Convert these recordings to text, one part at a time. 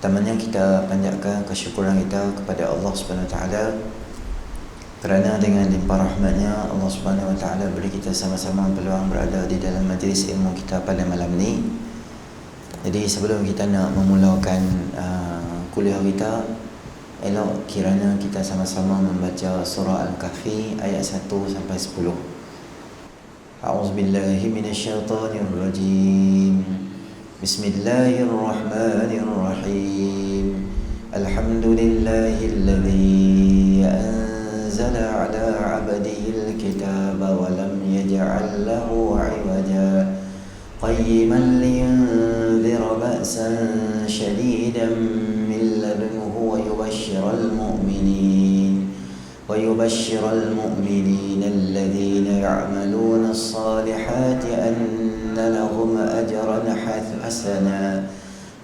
Pertamanya kita panjatkan kesyukuran kita kepada Allah Subhanahu Wa Taala kerana dengan limpah rahmatnya Allah Subhanahu Wa Taala beri kita sama-sama peluang berada di dalam majlis ilmu kita pada malam ni. Jadi sebelum kita nak memulakan kuliah kita, elok kiranya kita sama-sama membaca surah Al-Kahfi ayat 1 sampai 10. A'udzubillahi minasyaitonirrajim. Bismillahirrahmanirrahim. Alhamdulillahilladzi anzala ala 'abdihi al-kitaba wa lam yaj'al lahu 'iwaja qayyiman liyunzira ba'san shadidan min ladunhu wa yubashshiral mu'minin alladhina ya'maluna as-salihati anna lahum ajran hasana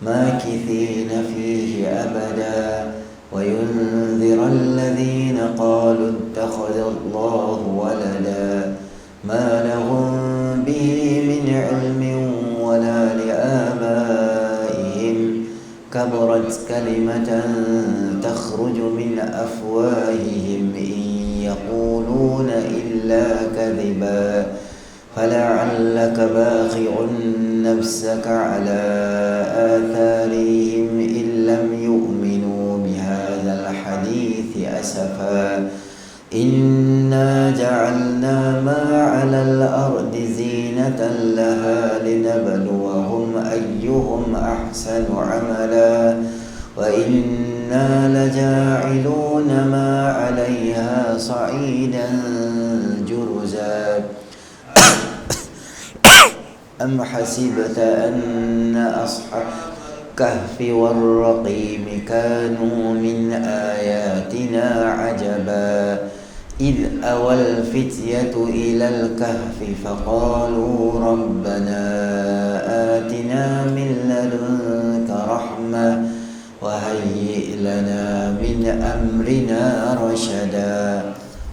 makithina fihi abada wa yunzira alladhina qalu ittakhadha Allahu walada ma lahum bihi min 'ilmin wala li'abaihim kabarat kalimatan takhruju min afwahihim in yaquluna illa kadhiba fala'allaka bakhi'un nafsaka 'ala atharihim in lam yu'minu bihadzal hadithi asafa inna ja'alna ma 'alal ardi zinatan laha linabluwahum ayyuhum ahsanu 'amala wa inna laja'iluna ma 'alayha sa'idan juruza am hasibta anna ashab kahfi war-raqim kanu min ayatina 'ajaba إذ أوى الفتية إلى الكهف فقالوا ربنا آتنا من لدنك رحمة وهيئ لنا من أمرنا رشدا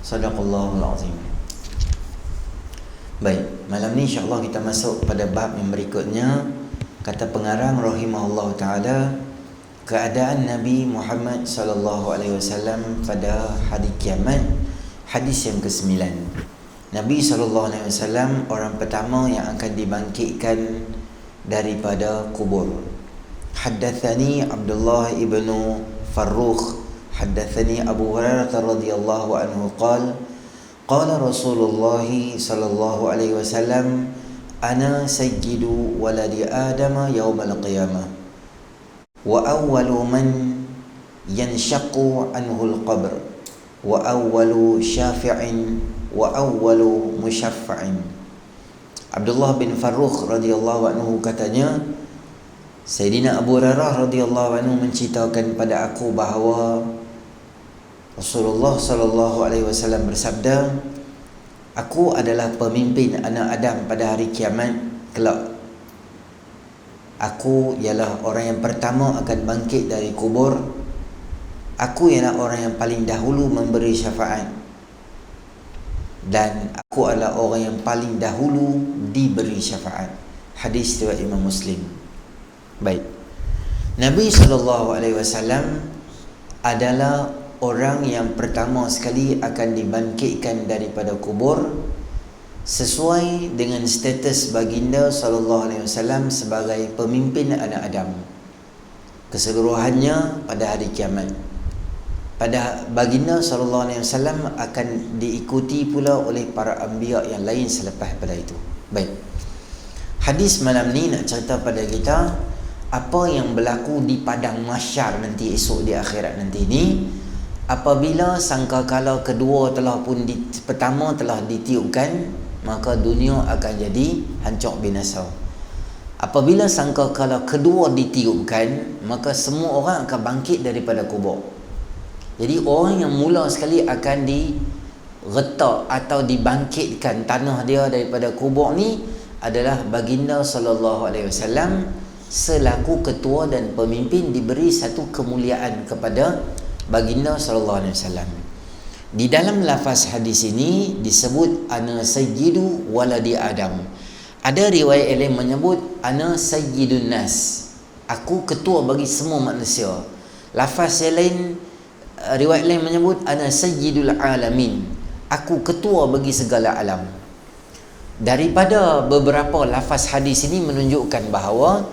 صدق الله العظيم. Baik, malam ni insya-Allah kita masuk pada bab yang berikutnya. Kata pengarang rahimahullah taala, keadaan Nabi Muhammad sallallahu alaihi wasallam pada hari kiamat. Hadis yang ke-9. Nabi SAW orang pertama yang akan dibangkitkan daripada kubur. Haddathani Abdullah ibnu Farrukh haddathani Abu Hurairah radhiyallahu anhu qala Rasulullah sallallahu alaihi wasallam ana sayyidu waladi Adam yaumal qiyamah wa awwalu man yanshaqqu anhu al-qabr wa awwalu syafi'in wa awwalu musyaffa'in. Abdullah bin Farrukh radhiyallahu anhu katanya, Sayyidina Abu Hurairah radhiyallahu anhu menceritakan pada aku bahawa Rasulullah sallallahu alaihi wasallam bersabda, aku adalah pemimpin anak Adam pada hari kiamat kelak. Aku ialah orang yang pertama akan bangkit dari kubur. Aku ialah orang yang paling dahulu memberi syafaat dan aku adalah orang yang paling dahulu diberi syafaat. Hadis riwayat Imam Muslim. Baik. Nabi SAW adalah orang yang pertama sekali akan dibangkitkan daripada kubur sesuai dengan status baginda SAW sebagai pemimpin anak Adam keseluruhannya pada hari kiamat. Pada baginda SAW akan diikuti pula oleh para anbiya yang lain selepas pada itu. Baik. Hadis malam ni nak cerita pada kita apa yang berlaku di padang mahsyar nanti esok di akhirat nanti ni apabila sangkakala kedua pertama telah ditiupkan, maka dunia akan jadi hancur binasa. Apabila sangkakala kedua ditiupkan, maka semua orang akan bangkit daripada kubur. Jadi orang yang mula sekali akan diretak atau dibangkitkan tanah dia daripada kubur ni adalah baginda sallallahu alaihi wasallam selaku ketua dan pemimpin, diberi satu kemuliaan kepada baginda sallallahu alaihi wasallam. Di dalam lafaz hadis ini disebut ana sayyidu waladi Adam. Ada riwayat lain menyebut ana sayyidun nas. Aku ketua bagi semua manusia. Lafaz yang lain, riwayat lain menyebut ana sayyidul alamin, aku ketua bagi segala alam. Daripada beberapa lafaz hadis ini menunjukkan bahawa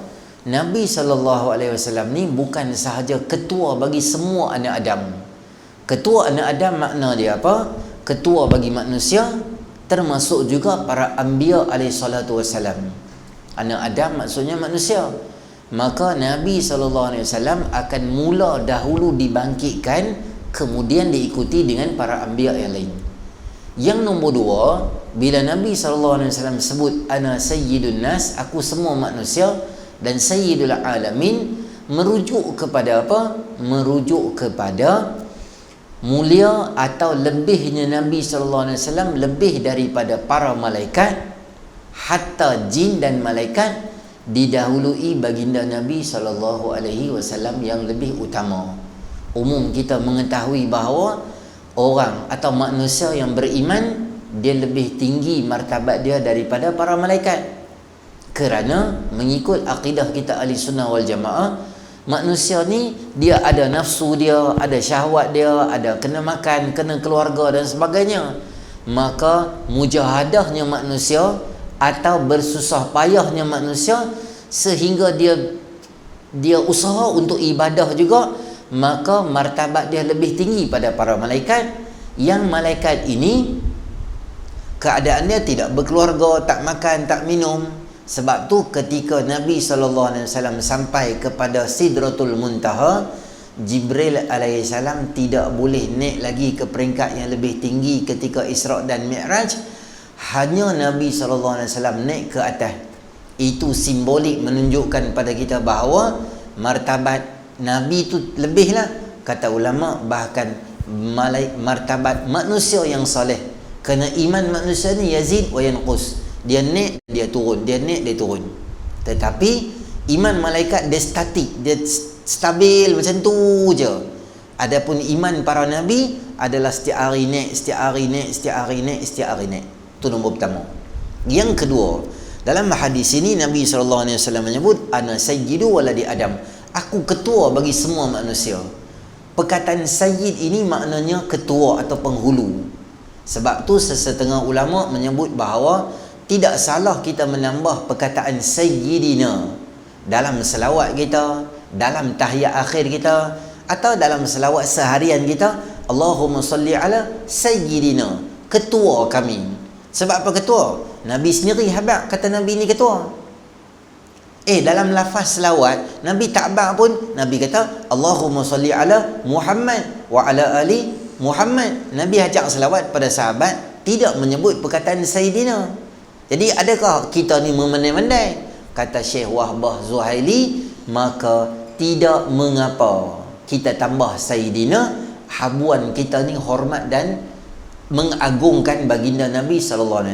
Nabi SAW ni bukan sahaja ketua bagi semua anak Adam. Ketua anak Adam makna dia apa? Ketua bagi manusia, termasuk juga para anbiya alaihissalatu wassalam. Anak Adam maksudnya manusia. Maka Nabi SAW akan mula dahulu dibangkitkan, kemudian diikuti dengan para anbiya yang lain. Yang nombor dua, bila Nabi SAW sebut ana sayyidun nas, aku semua manusia, dan sayyidul alamin, merujuk kepada apa? Merujuk kepada mulia atau lebihnya Nabi SAW, lebih daripada para malaikat, hatta jin dan malaikat didahului baginda Nabi SAW yang lebih utama. Umum kita mengetahui bahawa orang atau manusia yang beriman, dia lebih tinggi martabat dia daripada para malaikat. Kerana mengikut akidah kita ahli sunnah wal jamaah, manusia ni dia ada nafsu dia, ada syahwat dia, ada kena makan, kena keluarga dan sebagainya. Maka mujahadahnya manusia atau bersusah payahnya manusia sehingga dia usaha untuk ibadah juga, maka martabat dia lebih tinggi pada para malaikat. Yang malaikat ini keadaan dia tidak berkeluarga, tak makan, tak minum. Sebab tu ketika Nabi SAW sampai kepada Sidratul Muntaha, Jibril alaihissalam tidak boleh naik lagi ke peringkat yang lebih tinggi ketika Isra' dan Mi'raj. Hanya Nabi SAW naik ke atas. Itu simbolik menunjukkan pada kita bahawa martabat Nabi itu lebihlah. Kata ulama, bahkan martabat manusia yang soleh. Kerana iman manusia ni yazid wa yanqus. Dia naik, dia turun, dia naik, dia turun. Tetapi iman malaikat dia statik, dia stabil macam tu je. Adapun iman para nabi adalah setiap hari naik, setiap hari naik, setiap hari naik, setiap hari naik. Itu nombor pertama. Yang kedua, dalam hadis ini Nabi SAW menyebut ana sayyidu waladi Adam, aku ketua bagi semua manusia. Perkataan sayyid ini maknanya ketua atau penghulu. Sebab tu sesetengah ulama menyebut bahawa tidak salah kita menambah perkataan sayyidina dalam selawat kita, dalam tahiyat akhir kita, atau dalam selawat seharian kita. Allahumma salli ala sayyidina, ketua kami. Sebab apa ketua? Nabi sendiri habaq kata Nabi ni ketua. Dalam lafaz selawat Nabi tak habaq pun, Nabi kata Allahumma salli ala Muhammad wa ala ali Muhammad. Nabi ajak selawat pada sahabat, tidak menyebut perkataan sayyidina. Jadi adakah kita ni memandai-mandai? Kata Syekh Wahbah Zuhaili, maka tidak mengapa kita tambah sayyidina. Habuan kita ni hormat dan mengagungkan baginda Nabi SAW.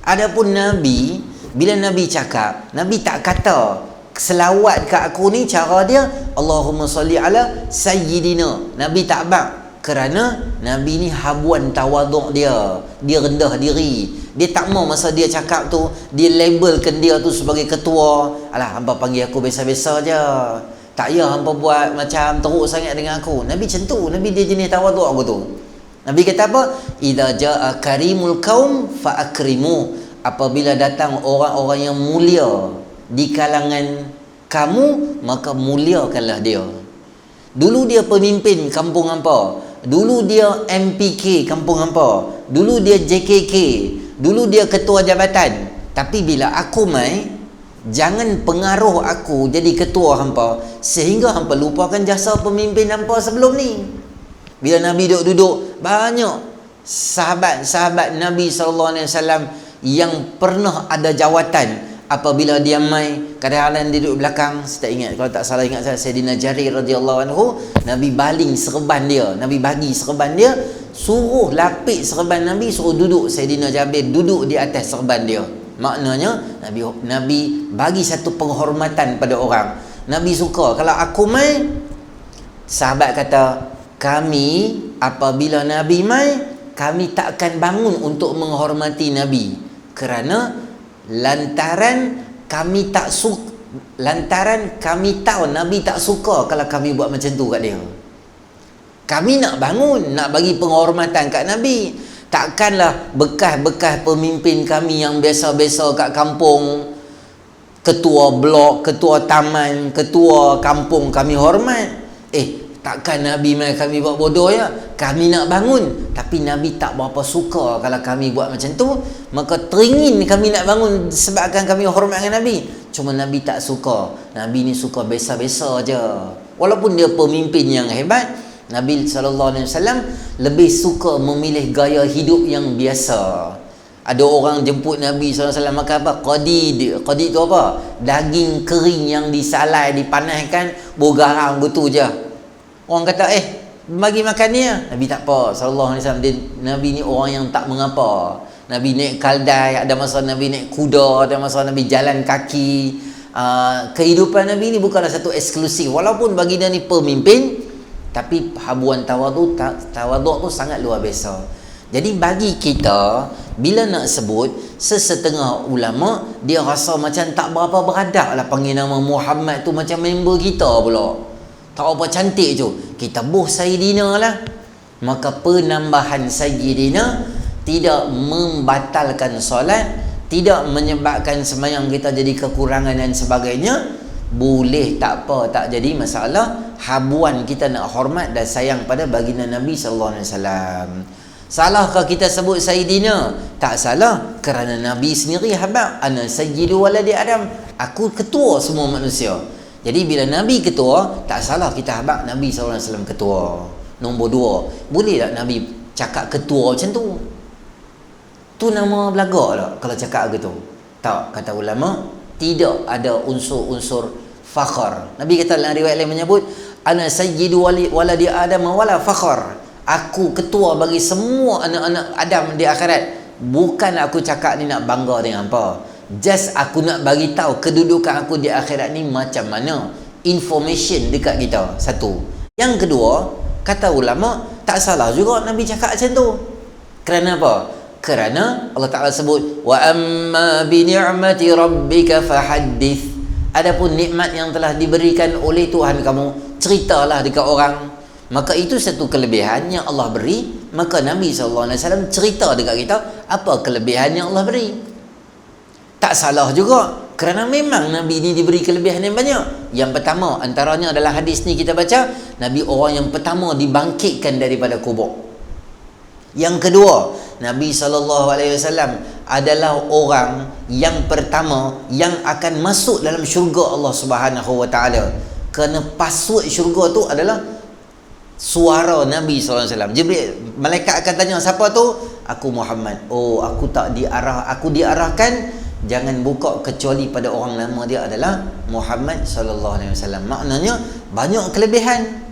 Adapun Nabi, bila Nabi cakap, Nabi tak kata selawat ke aku ni cara dia Allahumma salli ala sayyidina. Nabi tak bak. Kerana Nabi ni habuan tawaduk dia. Dia rendah diri. Dia tak mau masa dia cakap tu, dia labelkan dia tu sebagai ketua. Alah, hampa panggil aku biasa-biasa je. Tak payah hampa buat macam teruk sangat dengan aku. Nabi macam tu. Nabi dia jenis tawaduk aku tu. Nabi kata apa? Idza jaa karimul qaum fa akrimu. Apabila datang orang-orang yang mulia di kalangan kamu, maka muliakanlah dia. Dulu dia pemimpin kampung hampa, dulu dia MPK kampung hampa, dulu dia JKK, dulu dia ketua jabatan. Tapi bila aku mai, jangan pengaruh aku jadi ketua hampa sehingga hampa lupakan jasa pemimpin hampa sebelum ni. Bila Nabi duduk-duduk, banyak sahabat-sahabat Nabi SAW yang pernah ada jawatan. Apabila dia mai, kadang-kadang dia duduk belakang. Saya tak ingat, kalau tak salah ingat saya, Sayyidina Jarir radhiyallahu anhu, Nabi baling serban dia, Nabi bagi serban dia, suruh lapik serban Nabi, suruh duduk Sayyidina Jabir duduk di atas serban dia. Maknanya Nabi bagi satu penghormatan pada orang. Nabi suka kalau aku mai, sahabat kata, kami apabila Nabi mai, kami tak akan bangun untuk menghormati Nabi, kerana lantaran kami tak suka, Lantaran kami tahu Nabi tak suka kalau kami buat macam tu kat dia. Kami nak bangun, nak bagi penghormatan kat Nabi. Takkanlah bekas-bekas pemimpin kami yang biasa-biasa kat kampung, ketua blok, ketua taman, ketua kampung kami hormat. Takkan Nabi mai kami buat bodoh ya. Kami nak bangun, tapi Nabi tak berapa suka kalau kami buat macam tu. Maka teringin kami nak bangun sebabkan kami hormat dengan Nabi. Cuma Nabi tak suka. Nabi ni suka biasa-biasa je. Walaupun dia pemimpin yang hebat, Nabi SAW lebih suka memilih gaya hidup yang biasa. Ada orang jemput Nabi SAW makan apa? Qadid. Qadid tu apa? Daging kering yang disalai, dipanaskan, bergarang betul je. Orang kata, bagi makan ni lah. Nabi tak apa. SAW, Nabi ni orang yang tak mengapa. Nabi naik kaldai, ada masa Nabi naik kuda, ada masa Nabi jalan kaki. Kehidupan Nabi ni bukanlah satu eksklusif. Walaupun bagi dia ni pemimpin, tapi habuan tawaduk tu sangat luar biasa. Jadi bagi kita, bila nak sebut, sesetengah ulama dia rasa macam tak berapa beradab lah panggil nama Muhammad tu, macam member kita pula. Tak apa cantik tu. Kita buh Sayyidina lah. Maka penambahan Sayyidina tidak membatalkan solat, tidak menyebabkan sembahyang kita jadi kekurangan dan sebagainya. Boleh, tak apa, tak jadi masalah. Habuan kita nak hormat dan sayang pada baginda Nabi SAW. Salahkah kita sebut Sayyidina? Tak salah, kerana Nabi sendiri habaq, ana sayyidu waladi Adam, aku ketua semua manusia. Jadi bila Nabi ketua, tak salah kita habaq Nabi SAW ketua. Nombor dua, boleh tak Nabi cakap ketua macam tu? Tu nama belagak tak kalau cakap gitu? Tak, kata ulama, tidak ada unsur-unsur fakhar. Nabi kata dalam riwayat lain menyebut, ana sayyidu waladi Adam wala fakhar. Aku ketua bagi semua anak-anak Adam di akhirat. Bukan aku cakap ni nak bangga dengan apa. Just aku nak bagi tahu kedudukan aku di akhirat ni macam mana. Information dekat kita. Satu. Yang kedua, kata ulama, tak salah juga Nabi cakap macam tu. Kerana apa? Kerana Allah Ta'ala sebut, wa amma bi ni'mati rabbika fahaddith. Adapun nikmat yang telah diberikan oleh Tuhan kamu, ceritalah dekat orang. Maka itu satu kelebihan yang Allah beri. Maka Nabi SAW cerita dekat kita apa kelebihan yang Allah beri. Tak salah juga, kerana memang Nabi ni diberi kelebihan yang banyak. Yang pertama antaranya adalah hadis ni kita baca, Nabi orang yang pertama dibangkitkan daripada kubur. Yang kedua, Nabi SAW adalah orang yang pertama yang akan masuk dalam syurga Allah Subhanahu Wa Taala. Kerana password syurga tu adalah suara Nabi SAW. Jibril, malaikat akan tanya, siapa tu? Aku Muhammad. Oh, aku diarahkan jangan buka kecuali pada orang nama dia adalah Muhammad SAW. Maknanya banyak kelebihan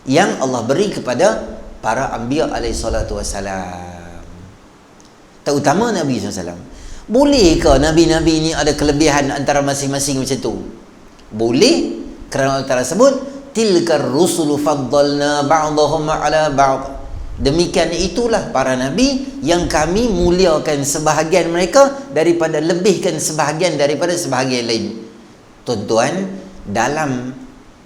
yang Allah beri kepada para anbiya alaihi salatu wassalam, terutama Nabi SAW. Bolehkah Nabi-Nabi ni ada kelebihan antara masing-masing macam tu? Boleh, kerana Allah Ta'ala sebut, tilkar rusulu faddalna ba'dahum ala ba'd. Demikian itulah para Nabi yang kami muliakan sebahagian mereka daripada lebihkan sebahagian daripada sebahagian lain. Tuan-tuan, dalam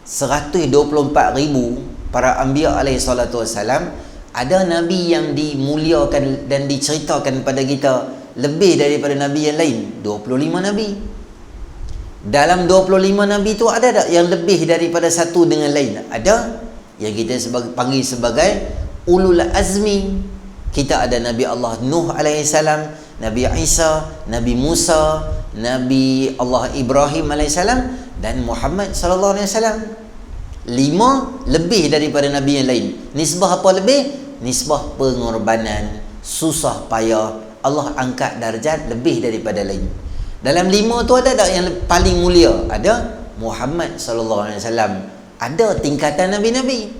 124,000 para anbiya alaihi salatu wassalam, ada Nabi yang dimuliakan dan diceritakan pada kita lebih daripada Nabi yang lain. 25 Nabi. Dalam 25 Nabi tu ada tak yang lebih daripada satu dengan lain? Ada. Yang kita panggil sebagai ulul azmi. Kita ada Nabi Allah Nuh alaihi salam, Nabi Isa, Nabi Musa, Nabi Allah Ibrahim alaihi salam dan Muhammad sallallahu alaihi wasallam. 5 lebih daripada Nabi yang lain. Nisbah apa lebih? Nisbah pengorbanan, susah payah. Allah angkat darjat lebih daripada lain. Dalam 5 tu ada tak yang paling mulia? Ada Muhammad sallallahu alaihi wasallam. Ada tingkatan nabi-nabi.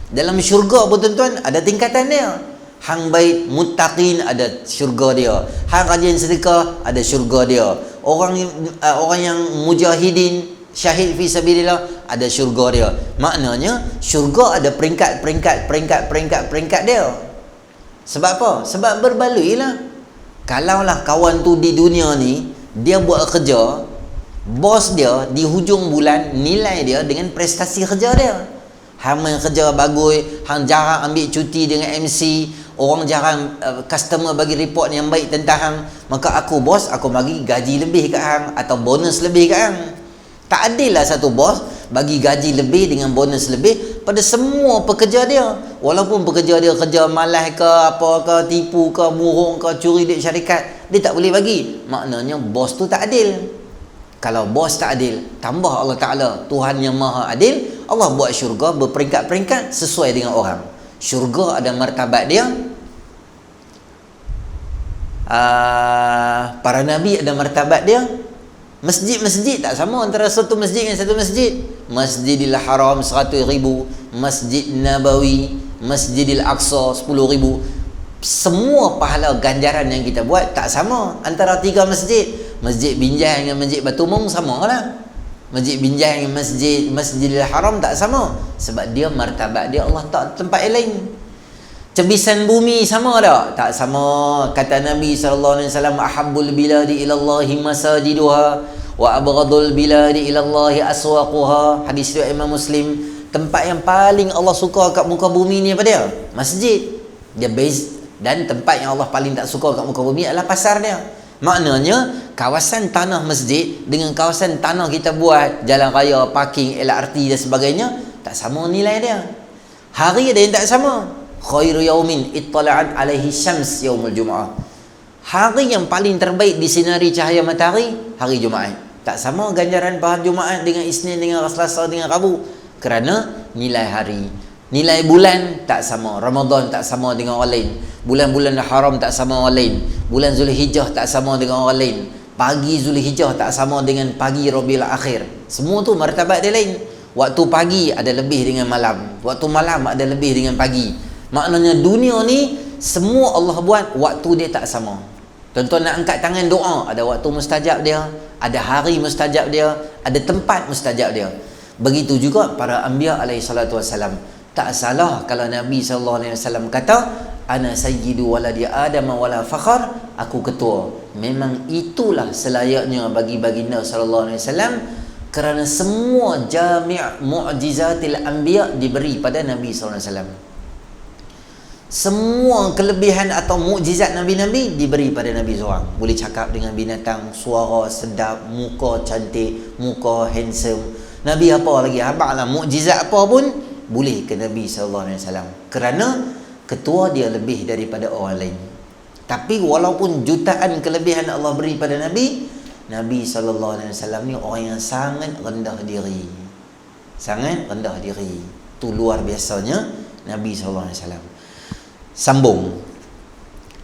Dalam syurga pun tuan-tuan ada tingkatan dia. Hang baik muttaqin ada syurga dia. Hang rajin sedekah ada syurga dia. Orang yang mujahidin, syahid fi sabilillah ada syurga dia. Maknanya syurga ada peringkat dia. Sebab apa? Sebab berbaloi lah. Kalaulah kawan tu di dunia ni dia buat kerja, Bos dia di hujung bulan nilai dia dengan prestasi kerja dia. Hang kerja bagus, hang jarang ambil cuti dengan MC, orang jarang customer bagi report yang baik tentang hang, maka aku bos, aku bagi gaji lebih kat hang atau bonus lebih kat hang. Tak adil lah satu bos bagi gaji lebih dengan bonus lebih pada semua pekerja dia. Walaupun pekerja dia kerja malas ke, apa ke, tipu ke, bohong ke, curi duit syarikat, dia tak boleh bagi. Maknanya bos tu tak adil. Kalau bos tak adil, tambah Allah Ta'ala, Tuhan yang maha adil, Allah buat syurga berperingkat-peringkat sesuai dengan orang. Syurga ada martabat dia, para nabi ada martabat dia. Masjid-masjid tak sama antara satu masjid dengan satu masjid. Masjidil Haram 100,000, Masjid Nabawi, Masjidil Aqsa 10,000. Semua pahala ganjaran yang kita buat tak sama antara 3 masjid. Masjid Binjai dengan Masjid Batu Mung sama lah. Masjid Binjai dengan Masjidil Haram tak sama, sebab dia martabat dia Allah tak tempat yang lain. Cebisan bumi sama tak? Tak sama. Kata Nabi SAW, ahabbul biladi ilallahi masajiduha wa abghadul biladi ilallahi aswaquha. Hadis riwayat Imam Muslim. Tempat yang paling Allah suka kat muka bumi ni apa dia? Masjid. Dia base. Dan tempat yang Allah paling tak suka kat muka bumi adalah pasar dia. Maknanya kawasan tanah masjid dengan kawasan tanah kita buat jalan raya, parking, LRT dan sebagainya tak sama nilai dia. Hari ada yang tak sama. Khairu yaumin ittala'at alaihi syams yaumul jum'ah. Hari yang paling terbaik disinari cahaya matahari hari Jumaat. Tak sama ganjaran pahala Jumaat dengan Isnin, dengan Selasa, dengan Rabu, kerana nilai hari. Nilai bulan tak sama. Ramadan tak sama dengan orang lain. Bulan-bulan haram tak sama orang lain. Bulan Zulhijjah tak sama dengan orang lain. Pagi Zulhijjah tak sama dengan pagi Rabiul Akhir. Semua tu martabat dia lain. Waktu pagi ada lebih dengan malam. Waktu malam ada lebih dengan pagi. Maknanya dunia ni semua Allah buat waktu dia tak sama. Contoh nak angkat tangan doa, ada waktu mustajab dia, ada hari mustajab dia, ada tempat mustajab dia. Begitu juga para anbiya alaihi salatu wassalam. Tak salah kalau Nabi SAW kata, ana sayyidu waladi Adam wala fakhar, aku ketua. Memang itulah selayaknya bagi baginda SAW, kerana semua jami' mu'jizatil anbiya diberi pada Nabi SAW. Semua kelebihan atau mukjizat Nabi-Nabi diberi pada Nabi seorang. Boleh cakap dengan binatang, suara sedap, muka cantik, muka handsome. Nabi apa lagi? Abang lah mukjizat apa pun boleh ke Nabi SAW. Kerana ketua dia lebih daripada orang lain. Tapi walaupun jutaan kelebihan Allah beri pada Nabi, Nabi SAW ni orang yang sangat rendah diri. Sangat rendah diri. Itu luar biasanya Nabi SAW. Sambung.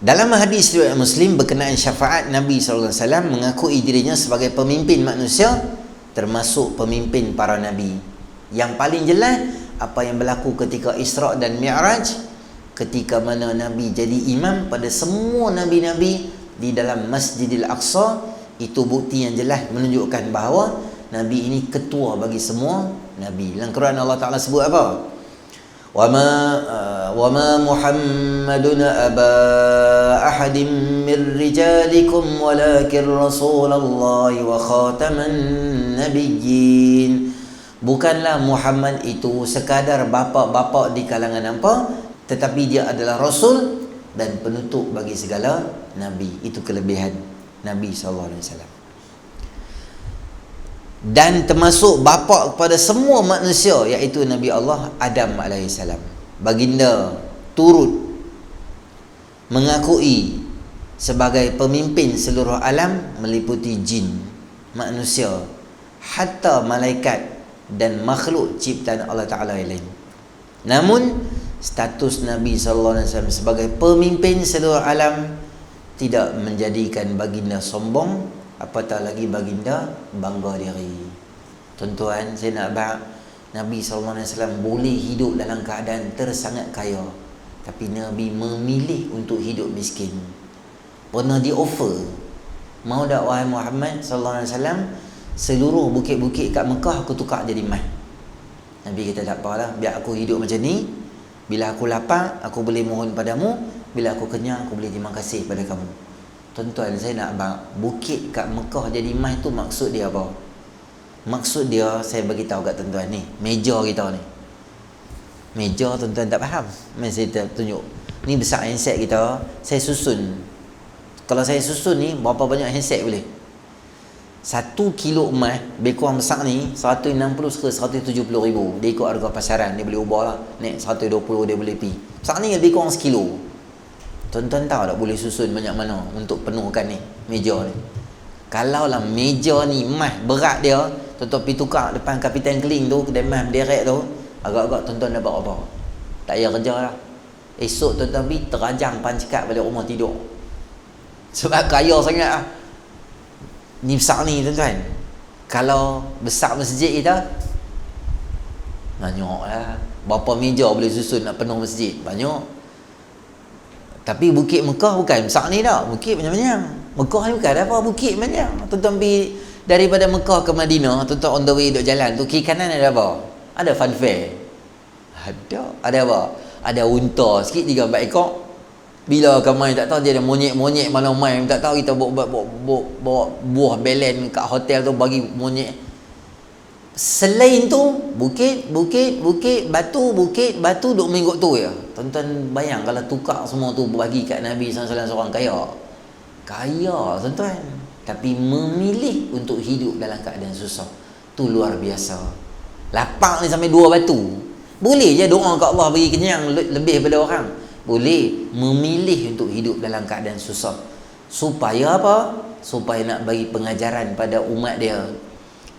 Dalam hadis riwayat Muslim berkenaan syafaat, Nabi SAW mengakui dirinya sebagai pemimpin manusia, termasuk pemimpin para Nabi. Yang paling jelas apa yang berlaku ketika Isra' dan Mi'raj, ketika mana Nabi jadi imam pada semua Nabi-Nabi di dalam Masjidil Aqsa. Itu bukti yang jelas menunjukkan bahawa Nabi ini ketua bagi semua Nabi. Dalam Quran Allah Ta'ala sebut apa? وَمَا مُحَمَّدٌ أَبَا أَحَدٍ مِّن رِّجَالِكُمْ وَلَكِنْ رَسُولَ اللَّهِ وَخَاتَمَ النَّبِيِّينَ. Bukanlah Muhammad itu sekadar bapa-bapa di kalangan apa, tetapi dia adalah Rasul dan penutup bagi segala Nabi. Itu kelebihan Nabi SAW. Dan termasuk bapa kepada semua manusia, iaitu Nabi Allah Adam AS. Baginda turut mengakui sebagai pemimpin seluruh alam, meliputi jin, manusia, hatta malaikat dan makhluk ciptaan Allah Ta'ala yang lain. Namun status Nabi SAW sebagai pemimpin seluruh alam tidak menjadikan baginda sombong, apatah lagi baginda bangga diri. Tuan-tuan, saya nak bak Nabi SAW boleh hidup dalam keadaan tersangat kaya, tapi Nabi memilih untuk hidup miskin. Pernah di offer, mau tak wahai Muhammad SAW, seluruh bukit-bukit kat Mekah aku tukar jadi emas. Nabi kata tak apalah, biar aku hidup macam ni. Bila aku lapar, aku boleh mohon padamu. Bila aku kenyang, aku boleh terima kasih pada kamu. Tuan-tuan, saya nak bak bukit kat Mekah jadi emas tu maksud dia apa? Maksud dia, saya bagi tahu kat tuan-tuan ni, meja kita ni. Meja tuan-tuan tak faham. Mari saya tunjuk. Ni besar handset kita, saya susun. Kalau saya susun ni, berapa banyak handset boleh? 1 kilo emas, lebih kurang besar ni 160 ke 170 ribu. Dia ikut harga pasaran, dia boleh ubah lah. Naik 120 dia boleh pi. Besar ni lebih kurang sekilo. Tuan-tuan tahu tak boleh susun banyak mana untuk penuhkan ni meja ni. Kalau lah meja ni emas berat dia, tuan-tuan pergi tukar depan Kapitan Keling tu, kedai emas berderet tu, agak-agak tuan-tuan dapat apa? Tak payah kerja lah. Esok tuan-tuan pergi terajang pancikat balik rumah tidur. Sebab kaya sangat lah. Ni besar ni tuan-tuan. Kalau besar masjid kita, banyak lah. Berapa meja boleh susun nak penuh masjid? Banyak. Tapi Bukit Mekah bukan besar ni dah. Bukit banyak-banyak. Mekah ni bukan apa, bukit banyak. Tuan-tuan pergi daripada Mekah ke Madinah, tuan-tuan on the way duduk jalan tu, kiri kanan ada apa? Ada fun fair. Ada apa? Ada unta sikit 3-4 ekor. Bila kami tak tahu dia ada monyet-monyet mana main tak tahu, kita bawa buah belen kat hotel tu bagi monyet. Selain tu bukit batu duk minggu tu ya. Tuan-tuan bayang kalau tukar semua tu bagi kat Nabi SAW seorang kaya, tuan-tuan. Tapi memilih untuk hidup dalam keadaan susah, tu luar biasa. Lapang ni sampai 2 batu. Boleh je doa kat Allah bagi kenyang lebih daripada orang. Boleh memilih untuk hidup dalam keadaan susah. Supaya apa? Supaya nak bagi pengajaran pada umat dia.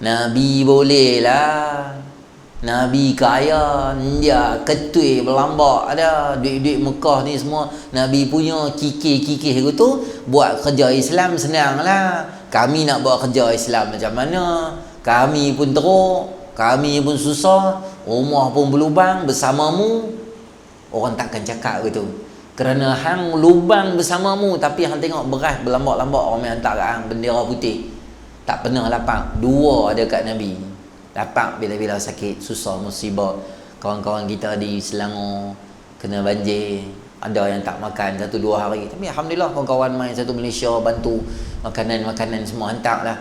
Nabi boleh lah. Nabi kaya, dia ketui berlambak, ada duit-duit Mekah ni semua Nabi punya, kikih-kikih tu. Buat kerja Islam senang lah. Kami nak buat kerja Islam macam mana? Kami pun teruk, kami pun susah, rumah pun berlubang bersamamu. Orang takkan cakap begitu. Kerana hang lubang bersamamu, tapi hang tengok beras berlambak-lambak, orang main hantar kat hang bendera putih. Tak pernah lapang. 2 ada kat Nabi. Lapang bila-bila sakit, susah, musibah. Kawan-kawan kita di Selangor kena banjir, ada yang tak makan 1-2 hari. Tapi alhamdulillah kawan-kawan main satu Malaysia bantu makanan-makanan semua hantar lah.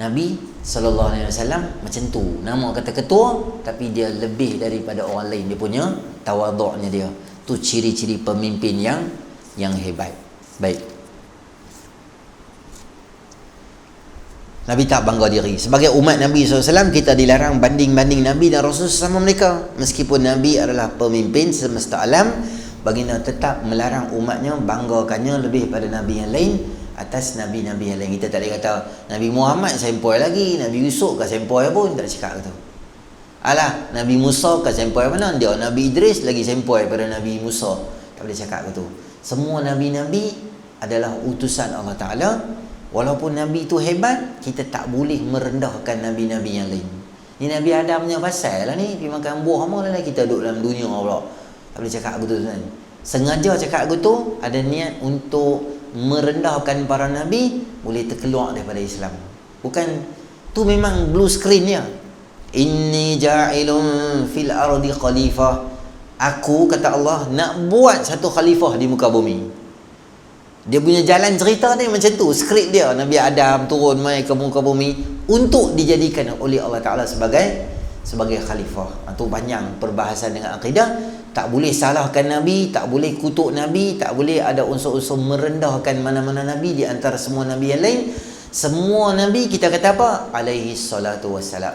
Nabi SAW macam tu. Nama kata ketua, tapi dia lebih daripada orang lain. Dia punya tawaduknya dia. Tu ciri-ciri pemimpin yang hebat. Baik. Nabi tak bangga diri. Sebagai umat Nabi SAW, kita dilarang banding-banding Nabi dan Rasul sama mereka. Meskipun Nabi adalah pemimpin semesta alam, baginda tetap melarang umatnya banggakannya lebih pada Nabi yang lain atas Nabi-Nabi yang lain. Kita tak boleh kata Nabi Muhammad sempoi lagi, Nabi Yusuf ke sempoi pun, tak cakap gitu. Alah, Nabi Musa ke sempoi mana dia? Nabi Idris lagi sempoi pada Nabi Musa. Tak boleh cakap gitu. Semua Nabi-Nabi adalah utusan Allah Ta'ala. Walaupun Nabi tu hebat, kita tak boleh merendahkan Nabi-Nabi yang lain. Ni Nabi Adam punya pasal lah ni, pergi makan buah mana lah kita duduk dalam dunia pula. Tak boleh cakap begitu kan. Sengaja cakap begitu, ada niat untuk merendahkan para Nabi, boleh terkeluar daripada Islam. Bukan, tu memang blue screen dia. Inni ja'ilun fil ardi khalifah. Aku, kata Allah, nak buat satu khalifah di muka bumi. Dia punya jalan cerita dia macam tu, skrip dia. Nabi Adam turun mai ke muka bumi untuk dijadikan oleh Allah Ta'ala sebagai khalifah. Itu panjang perbahasan dengan akidah. Tak boleh salahkan Nabi, tak boleh kutuk Nabi, tak boleh ada unsur-unsur merendahkan mana-mana Nabi di antara semua Nabi yang lain. Semua Nabi kita kata apa? Alaihi salatu wassalam.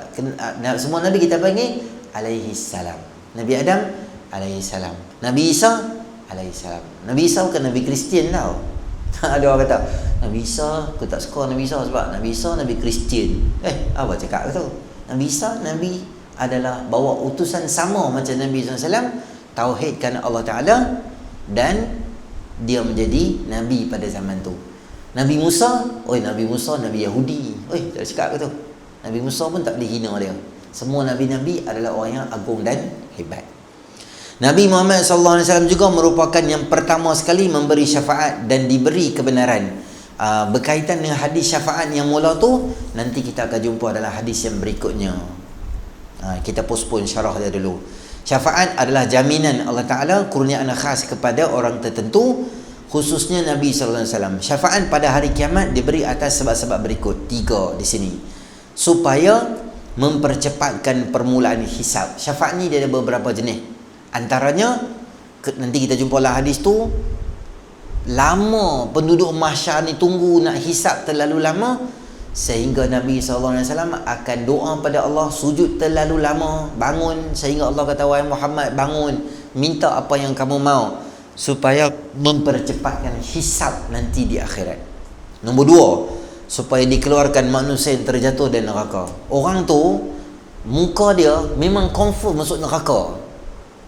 Semua Nabi kita panggil alaihi salam. Nabi Adam alaihi salam. Nabi Isa alaihi salam. Nabi Isa bukan Nabi Kristian tau. Ada orang kata Nabi Isa, aku tak suka Nabi Isa sebab Nabi Isa Nabi Kristian. Apa cakap tu? Nabi Isa Nabi adalah bawa utusan sama macam Nabi SAW, tauhidkan Allah Ta'ala, dan dia menjadi Nabi pada zaman tu. Nabi Musa, Nabi Musa Nabi Yahudi. Tak cakap tu. Nabi Musa pun tak boleh hina dia. Semua Nabi-Nabi adalah orang yang agung dan hebat. Nabi Muhammad SAW juga merupakan yang pertama sekali memberi syafaat dan diberi kebenaran. Berkaitan dengan hadis syafaat yang mula tu, nanti kita akan jumpa dalam hadis yang berikutnya. Kita postpone syarah dia dulu. Syafaat adalah jaminan Allah Ta'ala, kurniaan khas kepada orang tertentu, khususnya Nabi SAW. Syafaat pada hari kiamat diberi atas sebab-sebab berikut. 3 di sini. Supaya mempercepatkan permulaan hisab. Syafaat ni dia ada beberapa jenis. Antaranya nanti kita jumpa lah hadis tu, lama penduduk mahsyar ni tunggu nak hisab terlalu lama, sehingga Nabi SAW akan doa pada Allah, sujud terlalu lama, bangun sehingga Allah kata, wahai Muhammad, bangun, minta apa yang kamu mau, supaya mempercepatkan hisab nanti di akhirat. Nombor dua, supaya dikeluarkan manusia yang terjatuh dari neraka. Orang tu muka dia memang confirm masuk neraka,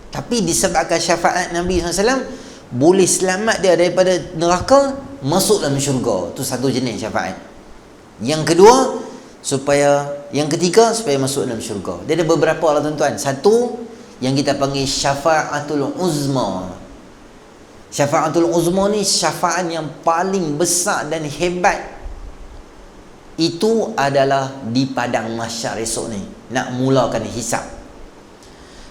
tapi disebabkan syafaat Nabi SAW boleh selamat dia daripada neraka, masuk dalam syurga. Itu satu jenis syafaat. Yang kedua, yang ketiga supaya masuk dalam syurga. Dia ada beberapa lah tuan-tuan. Satu yang kita panggil syafaatul uzma. Syafaatul uzma ni syafaat yang paling besar dan hebat. Itu adalah di padang mahsyar esok ni, nak mulakan hisab.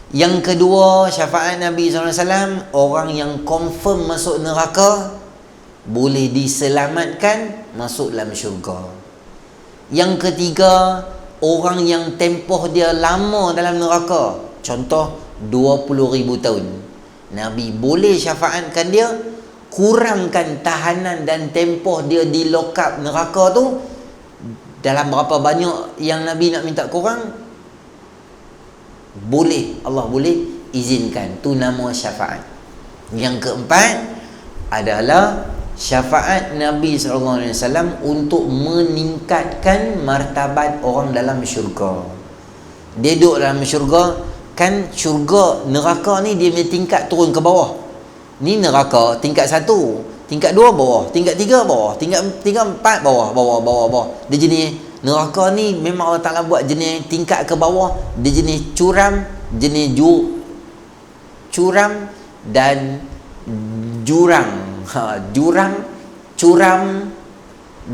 Yang kedua, syafaat Nabi SAW, orang yang confirm masuk neraka boleh diselamatkan masuk dalam syurga. Yang ketiga, orang yang tempoh dia lama dalam neraka, contoh 20,000 tahun, Nabi boleh syafaatkan dia, kurangkan tahanan dan tempoh dia di lokap neraka tu. Dalam berapa banyak yang Nabi nak minta kurang, boleh, Allah boleh izinkan. Tu nama syafaat. Yang keempat adalah syafaat Nabi SAW untuk meningkatkan martabat orang dalam syurga. Dia duduk dalam syurga, kan syurga, neraka ni dia punya tingkat turun ke bawah. Ni neraka tingkat 1, tingkat 2 bawah, tingkat 3 bawah, tingkat 4 bawah. Dia jenis neraka ni memang Allah Ta'ala buat jenis tingkat ke bawah. Dia jenis curam, jenis curam dan jurang. Curam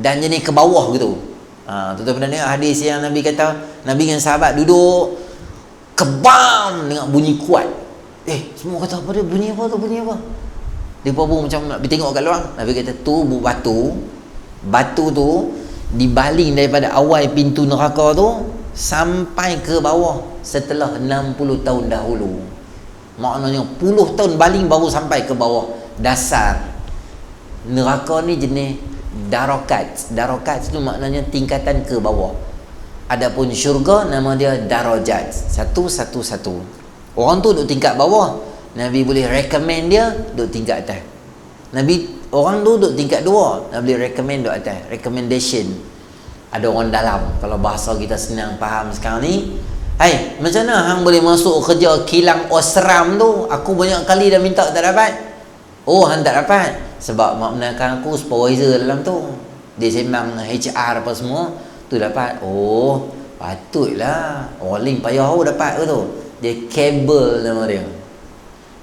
dan jenis ke bawah gitu. Tuan-tuan pernah dengar hadis yang Nabi kata, Nabi dengan sahabat duduk, kebam dengan bunyi kuat. Semua kata, apa dia? Bunyi apa tu? Dia pun macam nak pergi tengok kat luar. Nabi kata, tu batu tu dibaling daripada awal pintu neraka tu sampai ke bawah setelah 60 tahun dahulu. Maknanya puluh tahun baling baru sampai ke bawah dasar. Neraka ni jenis darakat. Darakat tu maknanya tingkatan ke bawah. Adapun syurga nama dia darajat. Satu. Orang tu duduk tingkat bawah, Nabi boleh recommend dia duduk tingkat atas. Orang tu duduk tingkat 2, Nabi boleh recommend duduk atas. Recommendation. Ada orang dalam. Kalau bahasa kita senang faham sekarang ni, macam mana hang boleh masuk kerja kilang Osram tu? Aku banyak kali dah minta tak dapat. Hang tak dapat sebab mak menangkan aku supervisor dalam tu, dia sembang HR apa semua tu dapat. Patutlah orang lain payah dapat ke tu. Dia kabel nama dia.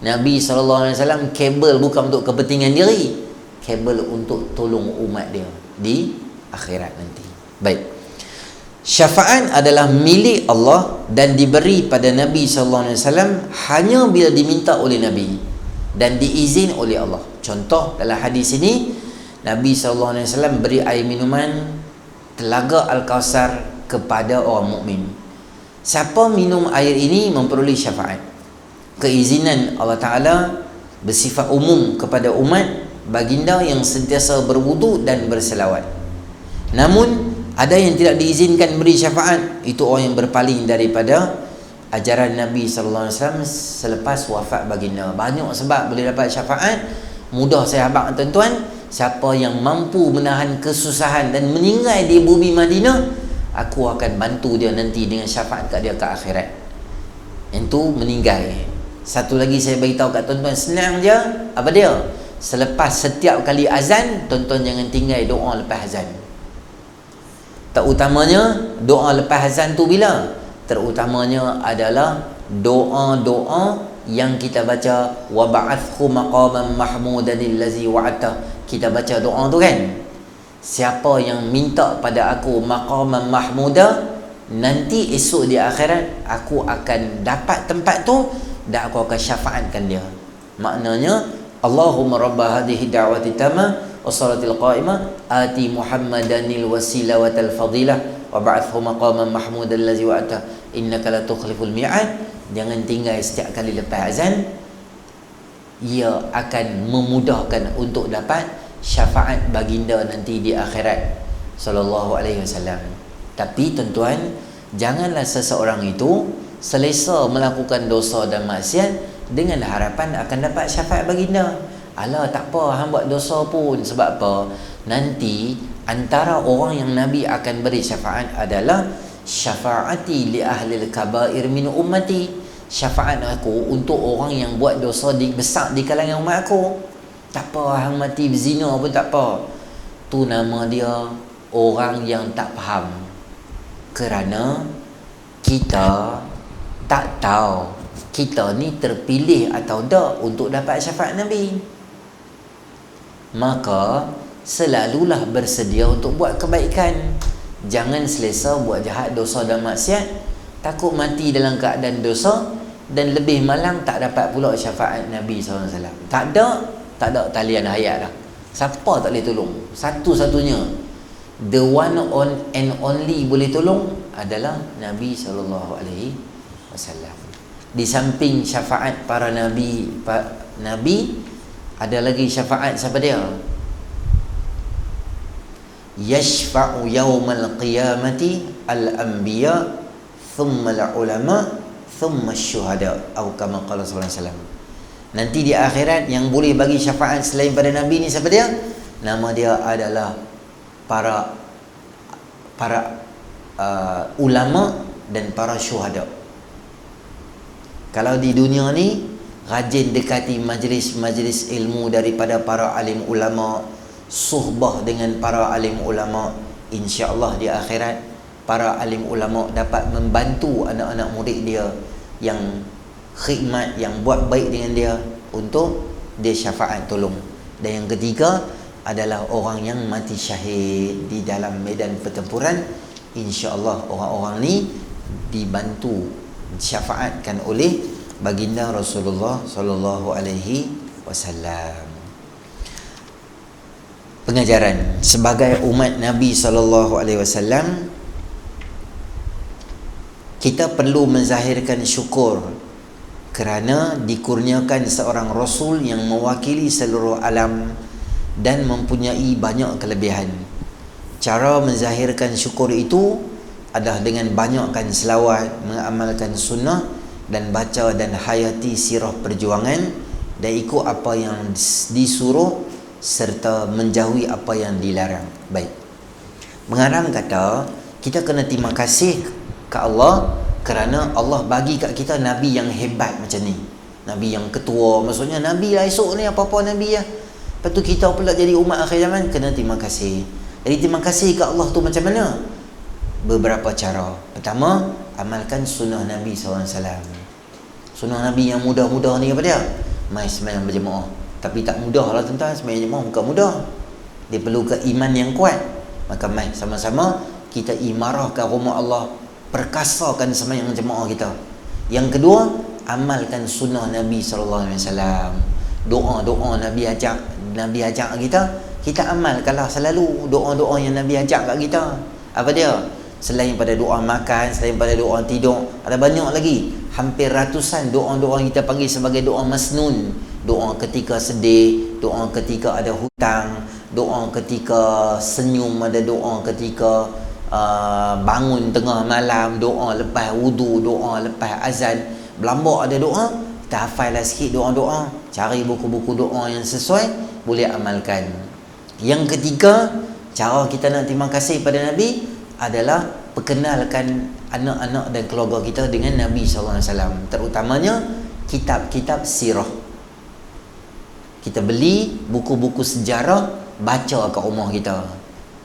Nabi SAW kabel bukan untuk kepentingan diri, kabel untuk tolong umat dia di akhirat nanti. Baik, syafaat adalah milik Allah dan diberi pada Nabi SAW hanya bila diminta oleh Nabi dan diizin oleh Allah. Contoh dalam hadis ini, Nabi SAW beri air minuman telaga Al-Kausar kepada orang mukmin. Siapa minum air ini memperoleh syafaat. Keizinan Allah Ta'ala bersifat umum kepada umat baginda yang sentiasa berwudu dan berselawat. Namun ada yang tidak diizinkan beri syafaat, itu orang yang berpaling daripada ajaran Nabi SAW selepas wafat baginda. Banyak sebab boleh dapat syafaat. Mudah saya habaq tuan-tuan, siapa yang mampu menahan kesusahan dan meninggal di bumi Madinah, aku akan bantu dia nanti dengan syafaat kat dia ke akhirat. Yang tu meninggal. Satu lagi saya beritahu kat tuan-tuan, senang je. Apa dia? Selepas setiap kali azan, tuan-tuan jangan tinggal doa lepas azan. Terutamanya doa lepas azan tu bila? Terutamanya adalah doa-doa yang kita baca, wa ba'athhu maqaman mahmudan allazi wa'ata. Kita baca doa tu kan, siapa yang minta pada aku maqaman mahmuda, nanti esok di akhirat aku akan dapat tempat tu dan aku akan syafaatkan dia. Maknanya, Allahumma rabba hadhihi da'wati tamah wassalatil qa'imah ati Muhammadanil wasilah watal fadilah wa ba'athu maqaman mahmudan allazi wa'ata innaka la tukhliful mi'ad. Jangan tinggal setiap kali lepas azan, ia akan memudahkan untuk dapat syafaat baginda nanti di akhirat sallallahu alaihi wasallam. Tapi tuan-tuan, janganlah seseorang itu selesa melakukan dosa dan maksiat dengan harapan akan dapat syafaat baginda. Alah, tak apa hang buat dosa pun. Sebab apa? Nanti antara orang yang Nabi akan beri syafaat adalah syafaati li ahli al-kabair min ummati. Syafaat aku untuk orang yang buat dosa besar di kalangan umat aku. Tak apa hang mati berzina pun tak apa. Tu nama dia orang yang tak faham. Kerana kita tak tahu kita ni terpilih atau tak untuk dapat syafaat Nabi. Maka selalulah bersedia untuk buat kebaikan. Jangan selesa buat jahat, dosa dan maksiat, takut mati dalam keadaan dosa, dan lebih malang tak dapat pula syafaat Nabi SAW. Tak ada talian hayat dah. Siapa tak boleh tolong? Satu-satunya, the one and only boleh tolong adalah Nabi SAW. Di samping syafaat para Nabi, ada lagi syafaat siapa dia? Yashfa'u yawmal qiyamati al-anbiya thumma al-ulama thumma syuhada, atau kama qala sallallahu alaihi wasallam. Nanti di akhirat yang boleh bagi syafaat selain pada Nabi ni siapa dia? Nama dia adalah para ulama dan para syuhada. Kalau di dunia ni rajin dekati majlis-majlis ilmu daripada para alim ulama, suhbah dengan para alim ulama, insya-Allah di akhirat para alim ulama dapat membantu anak-anak murid dia yang khidmat, yang buat baik dengan dia, untuk dia syafaat tolong. Dan yang ketiga adalah orang yang mati syahid di dalam medan pertempuran. Insya-Allah orang-orang ni dibantu, syafaatkan oleh baginda Rasulullah sallallahu alaihi wasallam. Pengajaran sebagai umat Nabi sallallahu alaihi wasallam, kita perlu menzahirkan syukur kerana dikurniakan seorang Rasul yang mewakili seluruh alam dan mempunyai banyak kelebihan. Cara menzahirkan syukur itu adalah dengan banyakkan selawat, mengamalkan sunnah, dan baca dan hayati sirah perjuangan, dan ikut apa yang disuruh serta menjauhi apa yang dilarang. Baik, mengarang kata kita kena terima kasih ke Allah kerana Allah bagi kat kita Nabi yang hebat macam ni, Nabi yang ketua. Maksudnya Nabi lah esok ni, apa-apa Nabi lah. Lepas tu kita pula jadi umat akhir zaman, kena terima kasih. Jadi terima kasih ke Allah tu macam mana? Beberapa cara. Pertama, amalkan sunnah Nabi SAW. Sunnah Nabi yang mudah-mudah ni apa dia? Mai sembahyang berjemaah. Tapi tak mudah lah tuan-tuan, sembahyang berjemaah bukan mudah. Dia perlu ke iman yang kuat. Maka mai sama-sama kita imarahkan rumah Allah, perkasakan sembahyang jemaah kita. Yang kedua, amalkan sunnah Nabi SAW. Doa-doa Nabi ajak kita amalkanlah selalu doa-doa yang Nabi ajak kat kita. Apa dia? Selain pada doa makan, selain pada doa tidur, ada banyak lagi, hampir ratusan doa-doa yang kita panggil sebagai doa masnun. Doa ketika sedih, doa ketika ada hutang, doa ketika senyum, ada doa ketika bangun tengah malam, doa lepas wudu, doa lepas azan. Belambak ada doa, kita hafallah sikit doa-doa, cari buku-buku doa yang sesuai, boleh amalkan. Yang ketiga, cara kita nak terima kasih pada Nabi adalah perkenalkan anak-anak dan keluarga kita dengan Nabi SAW. Terutamanya kitab-kitab sirah. Kita beli buku-buku sejarah, baca kat rumah kita.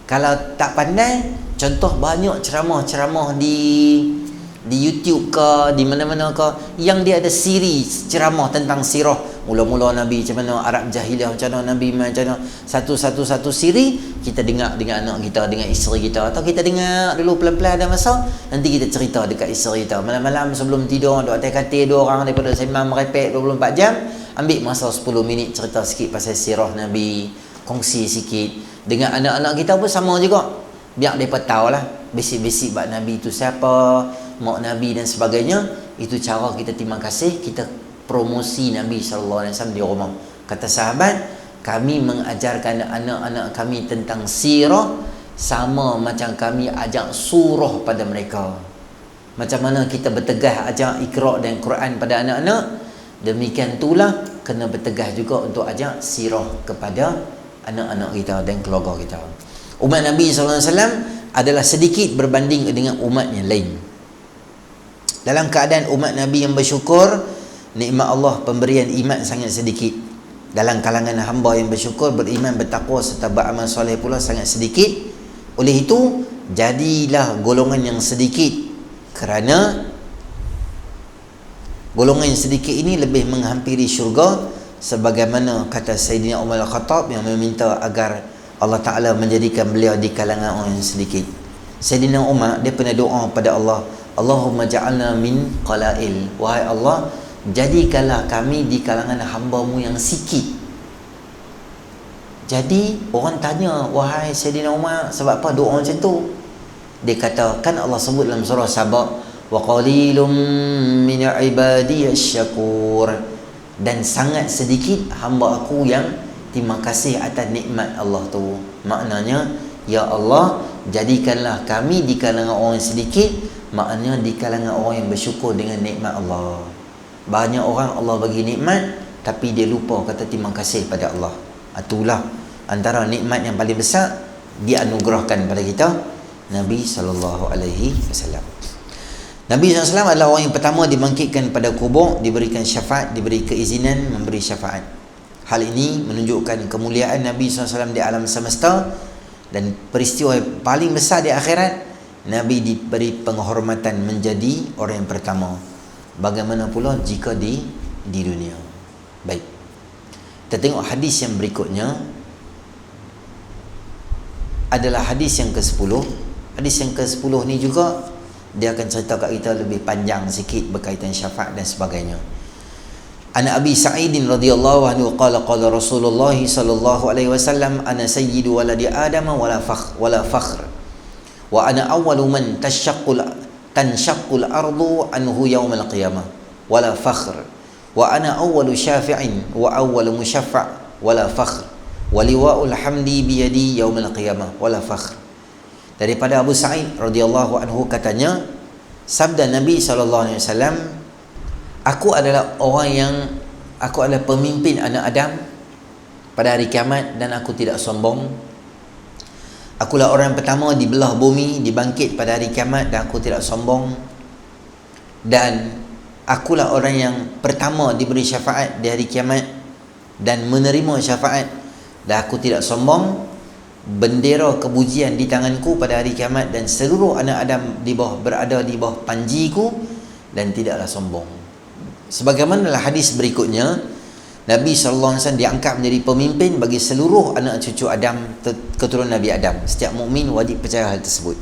Kalau tak pandai, contoh banyak ceramah-ceramah di YouTube ke, di mana-mana ke, yang dia ada siri ceramah tentang sirah. Mula-mula Nabi macam mana, Arab Jahiliah macam mana, Nabi macam mana, satu siri kita dengar dengan anak kita, dengan isteri kita, atau kita dengar dulu pelan-pelan ada masa, nanti kita cerita dekat isteri kita. Malam-malam sebelum tidur, duk atas katil dua orang daripada sembang merepek 24 jam, ambil masa 10 minit cerita sikit pasal sirah Nabi, kongsi sikit. Dengan anak-anak kita pun sama juga. Biar mereka tahu lah, basic-basic bab Nabi itu siapa, mak Nabi dan sebagainya. Itu cara kita terima kasih, kita promosi Nabi SAW di rumah. Kata sahabat, kami mengajarkan anak-anak kami tentang sirah sama macam kami ajak surah pada mereka. Macam mana kita bertegah ajak Iqra' dan Quran pada anak-anak, demikian itulah kena bertegah juga untuk ajak sirah kepada anak-anak kita dan keluarga kita. Umat Nabi SAW adalah sedikit berbanding dengan umat yang lain. Dalam keadaan umat Nabi yang bersyukur, nikmat Allah pemberian iman sangat sedikit. Dalam kalangan hamba yang bersyukur, beriman, bertakwa serta beramal soleh pula sangat sedikit. Oleh itu, jadilah golongan yang sedikit, kerana golongan yang sedikit ini lebih menghampiri syurga, sebagaimana kata Sayyidina Umar Al-Khattab yang meminta agar Allah Ta'ala menjadikan beliau di kalangan orang yang sedikit. Sayyidina Umar, dia pernah doa pada Allah, Allahumma ja'alna min qalail. Wahai Allah, jadikanlah kami di kalangan hamba-Mu yang sikit. Jadi orang tanya, wahai Sayyidina Umar, sebab apa doa macam tu? Dia kata, kan Allah sebut dalam surah Sabah, wa qalilum min ibadiyash syakur, dan sangat sedikit hamba aku yang terima kasih atas nikmat Allah tu. Maknanya, ya Allah, jadikanlah kami di kalangan orang sedikit, maknanya di kalangan orang yang bersyukur dengan nikmat Allah. Banyak orang Allah bagi nikmat, tapi dia lupa kata terima kasih pada Allah. Itulah antara nikmat yang paling besar dianugerahkan pada kita, Nabi SAW. Nabi SAW adalah orang yang pertama dibangkitkan pada kubur, diberikan syafaat, diberi keizinan memberi syafaat. Hal ini menunjukkan kemuliaan Nabi SAW di alam semesta, dan peristiwa yang paling besar di akhirat, Nabi diberi penghormatan menjadi orang yang pertama. Bagaimana pula jika di dunia. Baik, kita tengok hadis yang berikutnya adalah hadis yang ke-10. Hadis yang ke-10 ni juga dia akan cerita kat kita lebih panjang sikit berkaitan syafaat dan sebagainya. An Abi Sa'id radhiyallahu anhu qala qala Rasulullah sallallahu alaihi wasallam, ana sayyidu waladi Adam wala fakhr wa ana awwalu man tanshaqqul ardu anhu yaumil qiyamah wala fakhr wa ana awwalu syafi'in wa awwalu musyaffa' wala fakhr wa liwa'ul hamdi bi yadi yaumil qiyamah wala fakhr. Daripada Abu Sa'id radhiyallahu anhu katanya, sabda Nabi sallallahu alaihi wasallam, aku adalah pemimpin anak Adam pada hari kiamat dan aku tidak sombong. Akulah orang pertama di belah bumi dibangkit pada hari kiamat dan aku tidak sombong. Dan akulah orang yang pertama diberi syafaat di hari kiamat dan menerima syafaat dan aku tidak sombong. Bendera kepujian di tanganku pada hari kiamat dan seluruh anak Adam berada di bawah panjiku dan tidaklah sombong. Sebagaimana dalam hadis berikutnya, Nabi SAW diangkat menjadi pemimpin bagi seluruh anak cucu Adam, keturunan Nabi Adam. Setiap mukmin wajib percaya hal tersebut.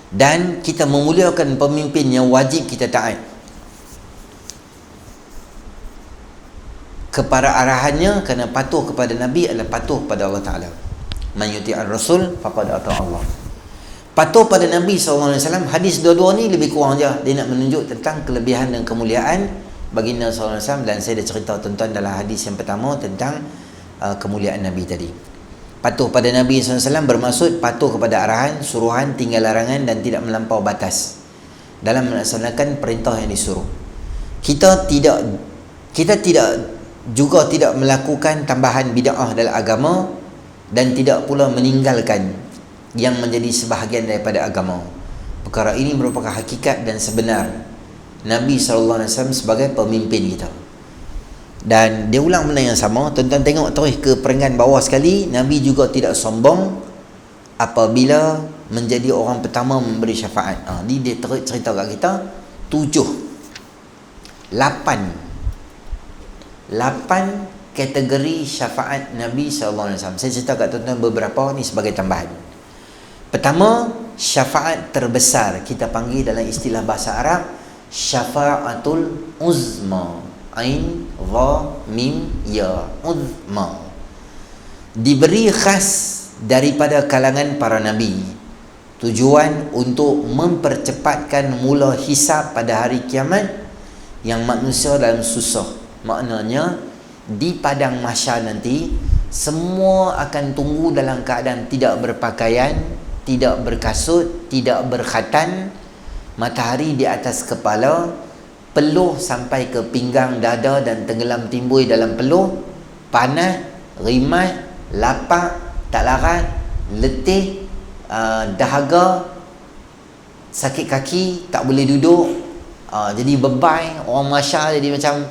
Dan kita memuliakan pemimpin yang wajib kita taat kepada arahannya, kerana patuh kepada Nabi adalah patuh pada Allah Ta'ala. Man yuti'ar Rasul faqad ata Allah. Patuh pada Nabi SAW. Hadis dua-dua ni lebih kurang je dia nak menunjuk tentang kelebihan dan kemuliaan baginda SAW. Dan saya dah cerita tuan-tuan dalam hadis yang pertama tentang kemuliaan Nabi tadi. Patuh pada Nabi SAW bermaksud patuh kepada arahan, suruhan, tinggal larangan dan tidak melampau batas dalam melaksanakan perintah yang disuruh. Kita tidak juga tidak melakukan tambahan bid'ah dalam agama dan tidak pula meninggalkan yang menjadi sebahagian daripada agama. Perkara ini merupakan hakikat dan sebenar Nabi SAW sebagai pemimpin kita. Dan dia ulang benda yang sama. Tuan-tuan tengok terus ke perenggan bawah sekali, Nabi juga tidak sombong apabila menjadi orang pertama memberi syafaat. Ni dia cerita kat kita 8 kategori syafaat Nabi SAW. Saya cerita kat tuan-tuan beberapa ni sebagai tambahan. Pertama, syafaat terbesar kita panggil dalam istilah bahasa Arab syafa'atul uzma. Ain, dha, mim, ya. Uzma. Diberi khas daripada kalangan para nabi. Tujuan untuk mempercepatkan mula hisab pada hari kiamat yang manusia dalam susah. Maknanya di padang mahsyar nanti semua akan tunggu dalam keadaan tidak berpakaian, tidak berkasut, tidak berkhatan, matahari di atas kepala, peluh sampai ke pinggang, dada dan tenggelam timbul dalam peluh, panas, rimat, lapar, tak larat, letih, dahaga, sakit kaki, tak boleh duduk, jadi bebai. Orang mahsyar jadi macam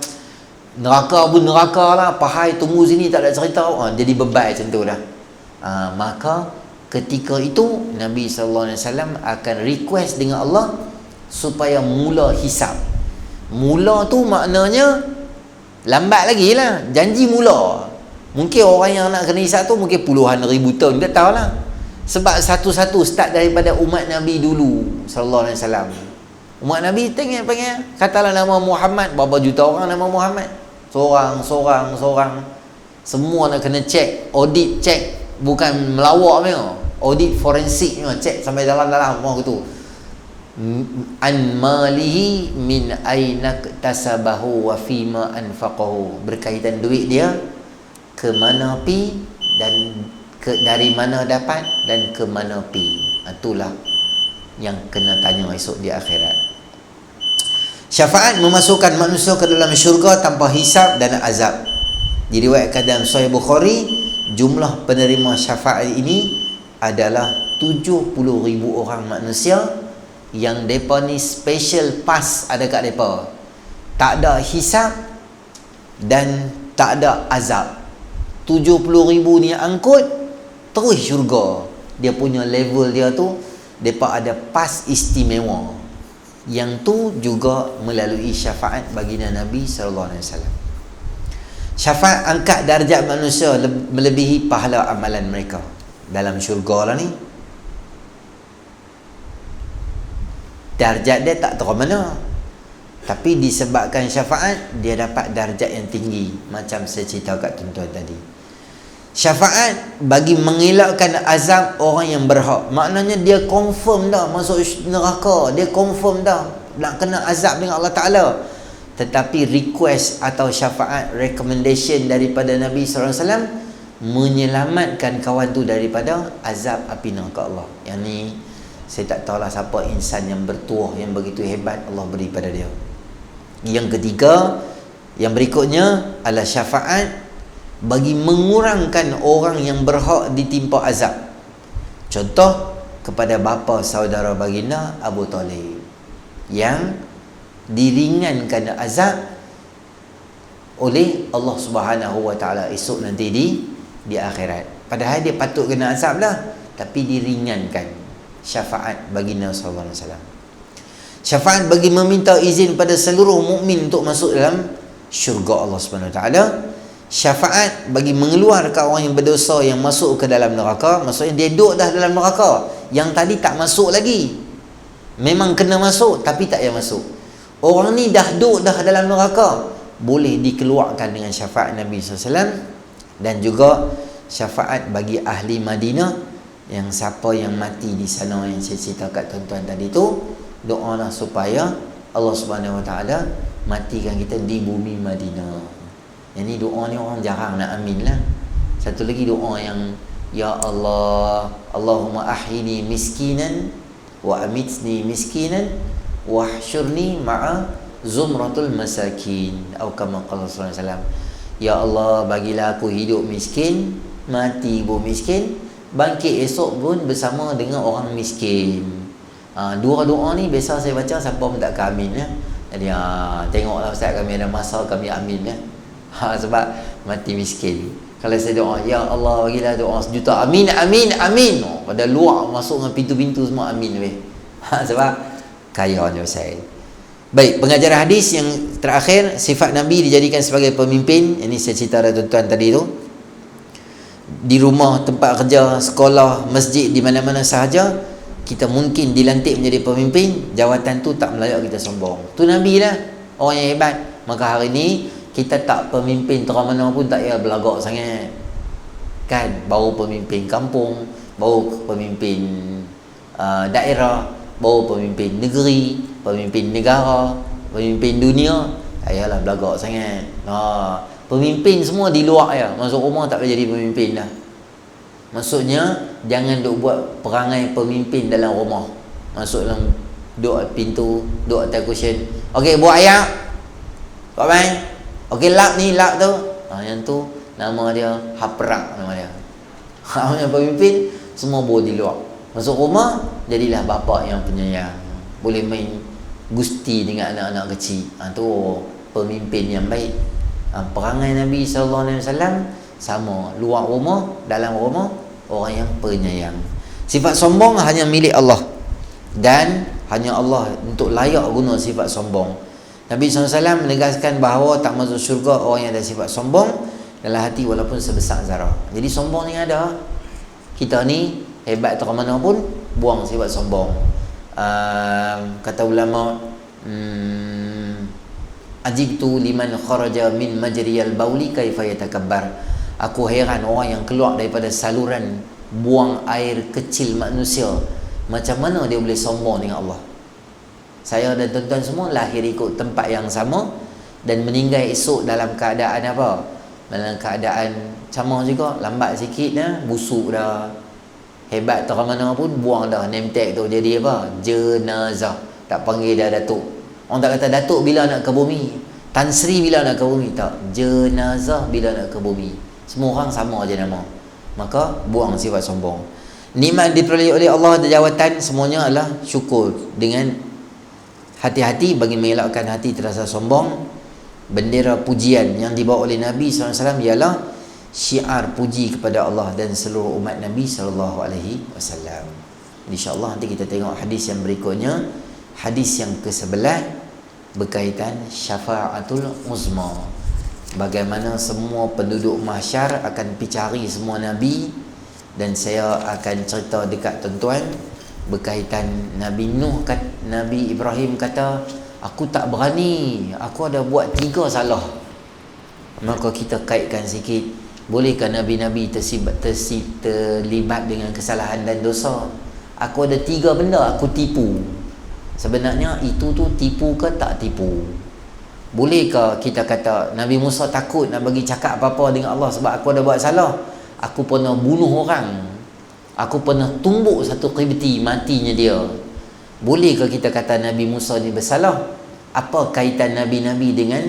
neraka pun neraka lah, pahai tunggu sini tak ada cerita, jadi bebai macam tu dah. Maka ketika itu Nabi SAW akan request dengan Allah supaya mula hisab. Mula tu maknanya lambat lagi lah, janji mula. Mungkin orang yang nak kena hisab tu mungkin puluhan ribu tahun, tak tahu lah. Sebab satu-satu start daripada umat Nabi dulu sallallahu alaihi wasallam. Umat Nabi tengok panggil, katalah nama Muhammad, berapa juta orang nama Muhammad. Seorang. Semua nak kena check, audit check, bukan melawak punya. Audit forensik punya, check sampai dalam-dalam semua gitu. An malihi min aina tasabahu wa fima anfaqahu. Berkaitan duit dia, ke mana pi dan dari mana dapat dan ke mana pi. Itulah yang kena tanya esok di akhirat. Syafaat memasukkan manusia ke dalam syurga tanpa hisab dan azab. Diriwayatkan dalam Sahih Bukhari, jumlah penerima syafaat ini adalah 70,000 orang manusia yang depa ni special pass ada kat depa. Tak ada hisab dan tak ada azab. 70,000 ni angkut terus syurga. Dia punya level dia tu, depa ada pas istimewa. Yang tu juga melalui syafaat baginda Nabi sallallahu alaihi wasallam. Syafaat angkat darjat manusia melebihi pahala amalan mereka dalam syurga lah ni. Darjat dia tak tahu mana, tapi disebabkan syafaat dia dapat darjat yang tinggi, macam saya cerita kat tuan-tuan tadi. Syafaat bagi mengelakkan azab orang yang berhak. Maknanya dia confirm dah masuk neraka, dia confirm dah nak kena azab dengan Allah Ta'ala. Tetapi request atau syafaat, recommendation daripada Nabi SAW menyelamatkan kawan tu daripada azab api neraka Allah. Yang ni saya tak tahulah siapa insan yang bertuah yang begitu hebat Allah beri pada dia. Yang ketiga, yang berikutnya adalah syafaat bagi mengurangkan orang yang berhak ditimpa azab. Contoh kepada bapa saudara baginda Abu Talib yang diringankan azab oleh Allah Subhanahu Wa Taala esok nanti di akhirat. Padahal dia patut kena azab lah, tapi diringankan. Syafaat baginda sallallahu alaihi wasallam. Syafaat bagi meminta izin pada seluruh mukmin untuk masuk dalam syurga Allah Subhanahu Wa Taala. Syafaat bagi mengeluarkan orang yang berdosa yang masuk ke dalam neraka. Maksudnya dia duduk dah dalam neraka, yang tadi tak masuk lagi, memang kena masuk tapi tak payah masuk. Orang ni dah duduk dah dalam neraka, boleh dikeluarkan dengan syafaat Nabi SAW. Dan juga syafaat bagi ahli Madinah, yang siapa yang mati di sana yang saya cerita kat tuan-tuan tadi tu, doalah supaya Allah Subhanahu Wa Taala matikan kita di bumi Madinah. Yang ni doa ni orang jarang nak amin lah. Satu lagi doa yang, ya Allah, Allahumma ahyini miskinan wa amitni miskinan wahsyurni ma'a zumratul masakin, atau kama qala sallallahu alaihi wasallam. Ya Allah, bagilah aku hidup miskin, mati pun miskin, bangkit esok pun bersama dengan orang miskin. Dua doa ni biasa saya baca, siapa pun tak amin ya. Jadi tengoklah Ustaz, kami ada masa kami amin ya. Sebab mati miskin. Kalau saya doa, ya Allah bagilah doa sejuta, amin amin amin, pada luar masuk dengan pintu-pintu semua amin weh. Sebab kaya ni saya. Baik, pengajaran hadis yang terakhir, sifat Nabi dijadikan sebagai pemimpin. Ini saya cerita dah tuan-tuan tadi tu. Di rumah, tempat kerja, sekolah, masjid, di mana-mana sahaja kita mungkin dilantik menjadi pemimpin, jawatan tu tak melayak kita sombong. Tu Nabi lah, orang yang hebat. Maka hari ni kita tak pemimpin terang mana pun tak payah belagak sangat. Kan, baru pemimpin kampung, baru pemimpin daerah, baru pemimpin negeri, pemimpin negara, pemimpin dunia. Tak payahlah belagak sangat. Pemimpin semua di luar ya. Masuk rumah tak boleh jadi pemimpin dah. Maksudnya jangan duk buat perangai pemimpin dalam rumah. Masuk dalam duk pintu, duk atas cushion. Okey, buat ayat. Buat main. Okey, lap ni, lap tu. Yang tu nama dia haprak nama dia. Hanya pemimpin semua bawa di luar. Masuk rumah jadilah bapa yang penyayang. Boleh main gusti dengan anak-anak kecil. Tu pemimpin yang baik. Perangai Nabi SAW sama, luar rumah, dalam rumah, orang yang penyayang. Sifat sombong hanya milik Allah, dan hanya Allah untuk layak guna sifat sombong. Nabi SAW menegaskan bahawa tak masuk syurga orang yang ada sifat sombong dalam hati walaupun sebesar zarah. Jadi sombong ni ada. Kita ni hebat tak mana pun, buang sifat sombong. Kata ulama, ajibtu liman kharaja min majriyal bauli kaifa yatakabbar. Aku heran orang yang keluar daripada saluran buang air kecil manusia, macam mana dia boleh sombong dengan Allah. Saya dan tuan-tuan semua lahir ikut tempat yang sama dan meninggal esok dalam keadaan apa? Dalam keadaan sama juga, lambat sikit dah, busuk dah. Hebat tak mana pun, buang dah name tag tu jadi apa? Jenazah. Tak panggil dah Datuk. Orang tak kata Datuk bila nak ke bumi, Tan Sri bila nak ke bumi, tak. Jenazah bila nak ke bumi. Semua orang sama aja nama. Maka buang sifat sombong. Nikmat diperoleh oleh Allah dan jawatan semuanya adalah syukur. Dengan hati-hati bagi mengelakkan hati terasa sombong. Bendera pujian yang dibawa oleh Nabi SAW ialah syiar puji kepada Allah dan seluruh umat Nabi SAW. InsyaAllah nanti kita tengok hadis yang berikutnya. Hadis yang ke-11 berkaitan syafa'atul uzma. Bagaimana semua penduduk mahsyar akan pergi cari semua Nabi. Dan saya akan cerita dekat tuan-tuan berkaitan Nabi Nuh, Nabi Ibrahim kata, aku tak berani, aku ada buat 3 salah. Maka kita kaitkan sikit, bolehkah Nabi-Nabi terlibat dengan kesalahan dan dosa? Aku ada 3 benda aku tipu. Sebenarnya itu tu tipu ke tak tipu? Bolehkah kita kata Nabi Musa takut nak bagi cakap apa-apa dengan Allah sebab aku ada buat salah? Aku pernah bunuh orang, aku pernah tumbuk satu Qibti, matinya dia. Bolehkah kita kata Nabi Musa ni bersalah? Apa kaitan Nabi-Nabi dengan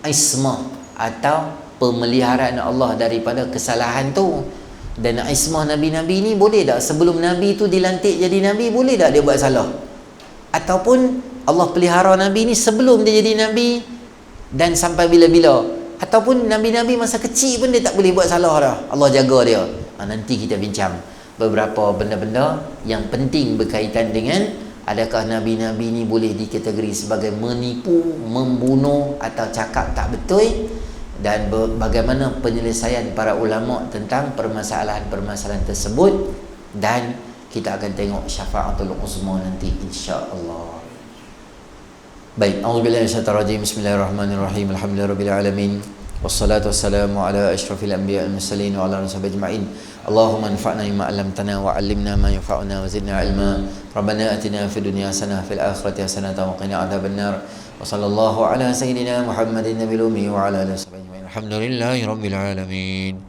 ismah atau pemeliharaan Allah daripada kesalahan tu? Dan ismah Nabi-Nabi ni boleh tak sebelum Nabi tu dilantik jadi Nabi, boleh tak dia buat salah? Ataupun Allah pelihara Nabi ni sebelum dia jadi Nabi dan sampai bila-bila? Ataupun Nabi-Nabi masa kecil pun dia tak boleh buat salah dah, Allah jaga dia. Nanti kita bincang beberapa benda-benda yang penting berkaitan dengan adakah Nabi-Nabi ni boleh dikategori sebagai menipu, membunuh atau cakap tak betul, dan bagaimana penyelesaian para ulama tentang permasalahan-permasalahan tersebut. Dan kita akan tengok syafa'atul uzma nanti insya-Allah. Baik, a'udzubillahi minasyaitonir rajim. Bismillahirrahmanirrahim. Alhamdulillahirabbil alamin. Wassalatu wassalamu ala asyrafil anbiya'il mursalin wa ala alihi ajma'in. Allahumma anfa'na bima 'allamtana wa 'allimna ma yanfa'una wa zidna 'ilma. Rabbana atina fid dunya hasanah fil akhirati hasanah wa qina adzabannar. Wa sallallahu ala sayyidina Muhammadin nabiyil ummi wa ala alihi wasallam. Alhamdulillahirabbil alamin.